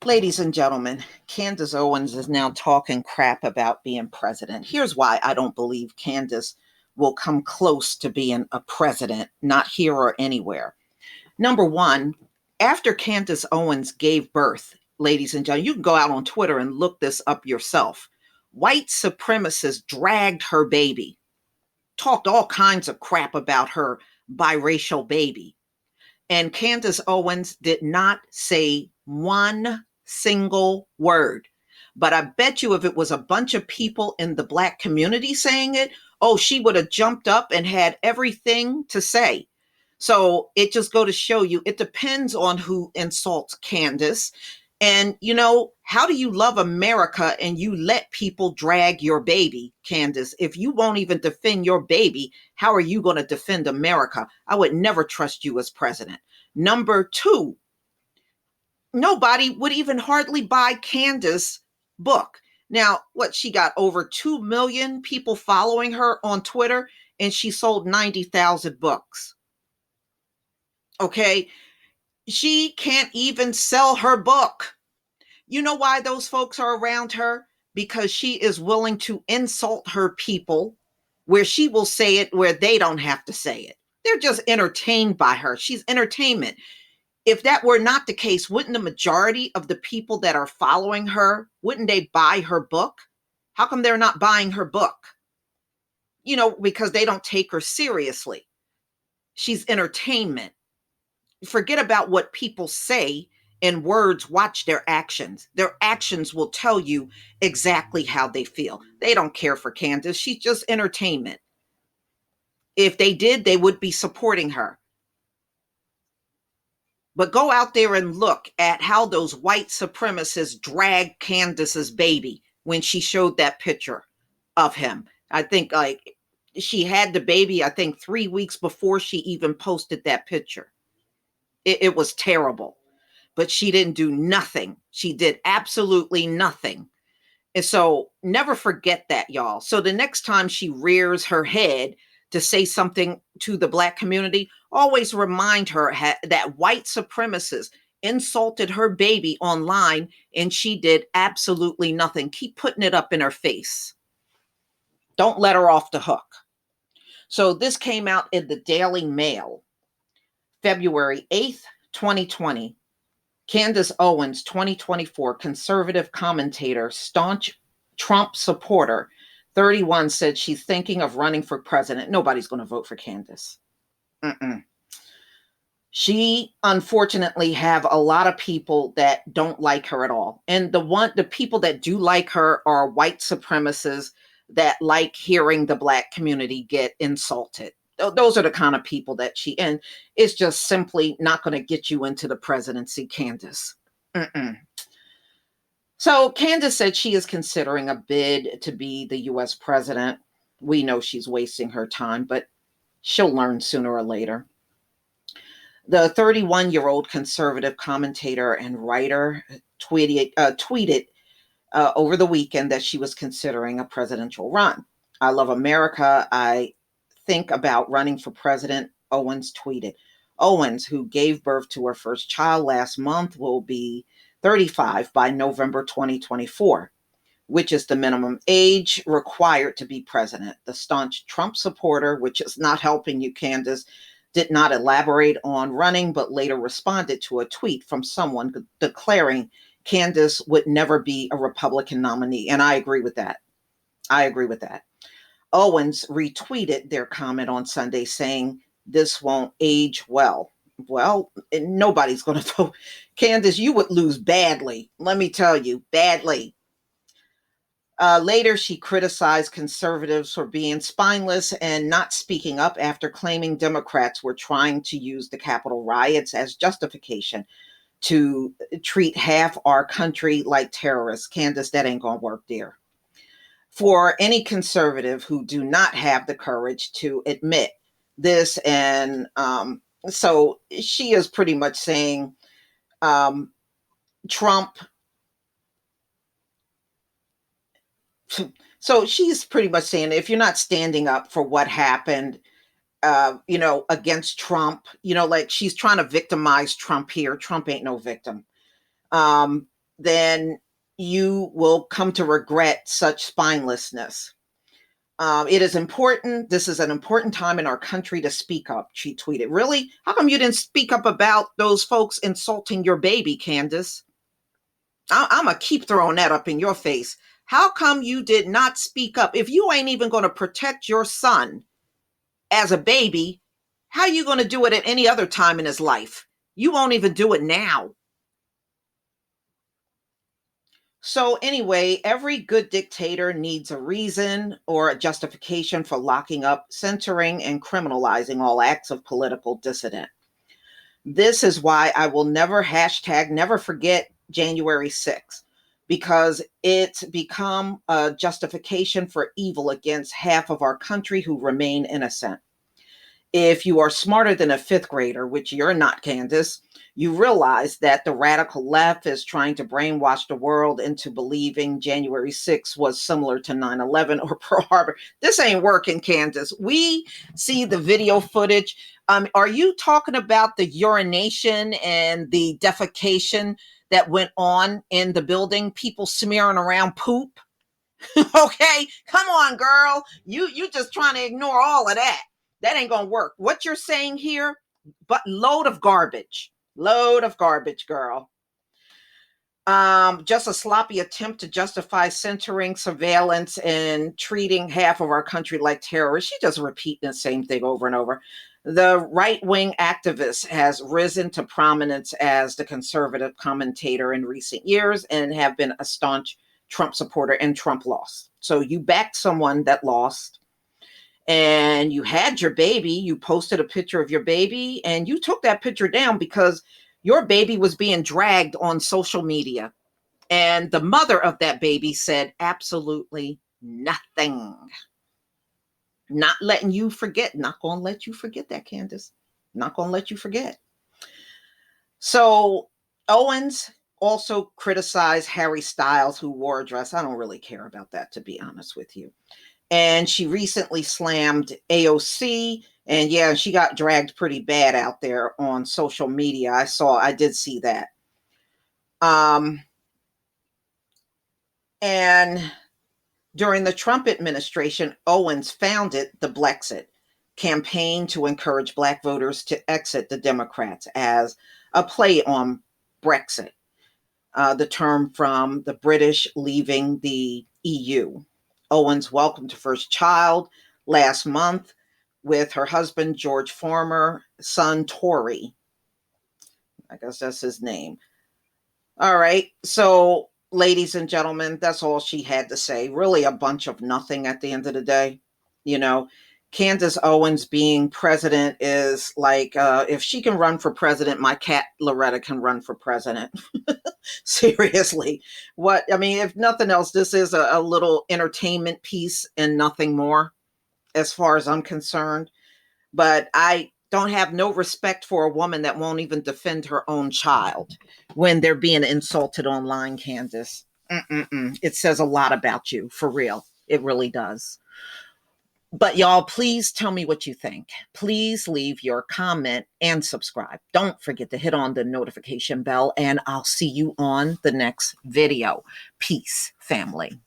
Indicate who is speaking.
Speaker 1: Ladies and gentlemen, Candace Owens is now talking crap about being president. Here's why I don't believe Candace will come close to being a president, not here or anywhere. Number one, after Candace Owens gave birth, ladies and gentlemen, you can go out on Twitter and look this up yourself. White supremacists dragged her baby, talked all kinds of crap about her biracial baby. And Candace Owens did not say one single word. But I bet you if it was a bunch of people in the Black community saying it, oh, she would have jumped up and had everything to say. So it just go to show you, it depends on who insults Candace. And, how do you love America and you let people drag your baby, Candace? If you won't even defend your baby, how are you going to defend America? I would never trust you as president. Number two, nobody would even hardly buy Candace's book. Now, she got over 2 million people following her on Twitter, and she sold 90,000 books. Okay? She can't even sell her book. You know why those folks are around her? Because she is willing to insult her people where she will say it where they don't have to say it. They're just entertained by her. She's entertainment. If that were not the case, wouldn't the majority of the people that are following her, wouldn't they buy her book? How come they're not buying her book? Because they don't take her seriously. She's entertainment. Forget about what people say in words, watch their actions. Their actions will tell you exactly how they feel. They don't care for Candace. She's just entertainment. If they did, they would be supporting her. But go out there and look at how those white supremacists dragged Candace's baby when she showed that picture of him. I think she had the baby, 3 weeks before she even posted that picture. It was terrible. But she didn't do nothing. She did absolutely nothing. And so never forget that, y'all. So the next time she rears her head to say something to the Black community, always remind her that white supremacists insulted her baby online and she did absolutely nothing. Keep putting it up in her face. Don't let her off the hook. So this came out in the Daily Mail, February 8th, 2020. Candace Owens, 2024, conservative commentator, staunch Trump supporter, 31, said she's thinking of running for president. Nobody's going to vote for Candace. She, unfortunately, have a lot of people that don't like her at all. And the people that do like her are white supremacists that like hearing the Black community get insulted. Those are the kind of people that and it's just simply not going to get you into the presidency, Candace. So Candace said she is considering a bid to be the U.S. president. We know she's wasting her time, but she'll learn sooner or later. The 31-year-old conservative commentator and writer tweeted over the weekend that she was considering a presidential run. I love America. I think about running for president, Owens tweeted. Owens, who gave birth to her first child last month, will be 35 by November 2024, which is the minimum age required to be president. The staunch Trump supporter, which is not helping you, Candace, did not elaborate on running, but later responded to a tweet from someone declaring Candace would never be a Republican nominee. And I agree with that. Owens retweeted their comment on Sunday saying, this won't age well. Well, nobody's going to vote. Candace, you would lose badly. Let me tell you, badly. Later, she criticized conservatives for being spineless and not speaking up after claiming Democrats were trying to use the Capitol riots as justification to treat half our country like terrorists. Candace, that ain't going to work, dear. For any conservative who do not have the courage to admit this, and so she is pretty much saying Trump. So she's pretty much saying if you're not standing up for what happened, against Trump, like she's trying to victimize Trump here. Trump ain't no victim. then you will come to regret such spinelessness. It is important. This is an important time in our country to speak up, she tweeted. Really? How come you didn't speak up about those folks insulting your baby, Candace? I'm going to keep throwing that up in your face. How come you did not speak up? If you ain't even going to protect your son as a baby, how are you going to do it at any other time in his life? You won't even do it now. So, anyway, every good dictator needs a reason or a justification for locking up, censoring, and criminalizing all acts of political dissident. This is why I will never never forget January 6th, because it's become a justification for evil against half of our country who remain innocent. If you are smarter than a fifth grader, which you're not, Candace, you realize that the radical left is trying to brainwash the world into believing January 6th was similar to 9/11 or Pearl Harbor. This ain't working, Candace. We see the video footage. Are you talking about the urination and the defecation that went on in the building? People smearing around poop? Okay, come on, girl. You just trying to ignore all of that. That ain't gonna work. What you're saying here, but load of garbage. Load of garbage, girl. Just a sloppy attempt to justify censoring, surveillance, and treating half of our country like terrorists. She just repeating the same thing over and over. The right-wing activist has risen to prominence as the conservative commentator in recent years and have been a staunch Trump supporter, and Trump lost. So you backed someone that lost, and you had your baby. You posted a picture of your baby, and you took that picture down because your baby was being dragged on social media. And the mother of that baby said absolutely nothing. Not letting you forget. Not going to let you forget that, Candace. Not going to let you forget. So Owens also criticized Harry Styles, who wore a dress. I don't really care about that, to be honest with you. And she recently slammed AOC. And yeah, she got dragged pretty bad out there on social media. I did see that. And during the Trump administration, Owens founded the Blexit campaign to encourage Black voters to exit the Democrats as a play on Brexit, the term from the British leaving the EU. Owens welcomed her first child last month with her husband, George Farmer, son, Tory. I guess that's his name. All right. So, ladies and gentlemen, that's all she had to say. Really a bunch of nothing at the end of the day. You know, Candace Owens being president is like, if she can run for president, my cat Loretta can run for president. Seriously. If nothing else, this is a little entertainment piece and nothing more, as far as I'm concerned. But I don't have no respect for a woman that won't even defend her own child when they're being insulted online, Candace. It says a lot about you, for real. It really does. But y'all, please tell me what you think. Please leave your comment and subscribe. Don't forget to hit on the notification bell, and I'll see you on the next video. Peace, family.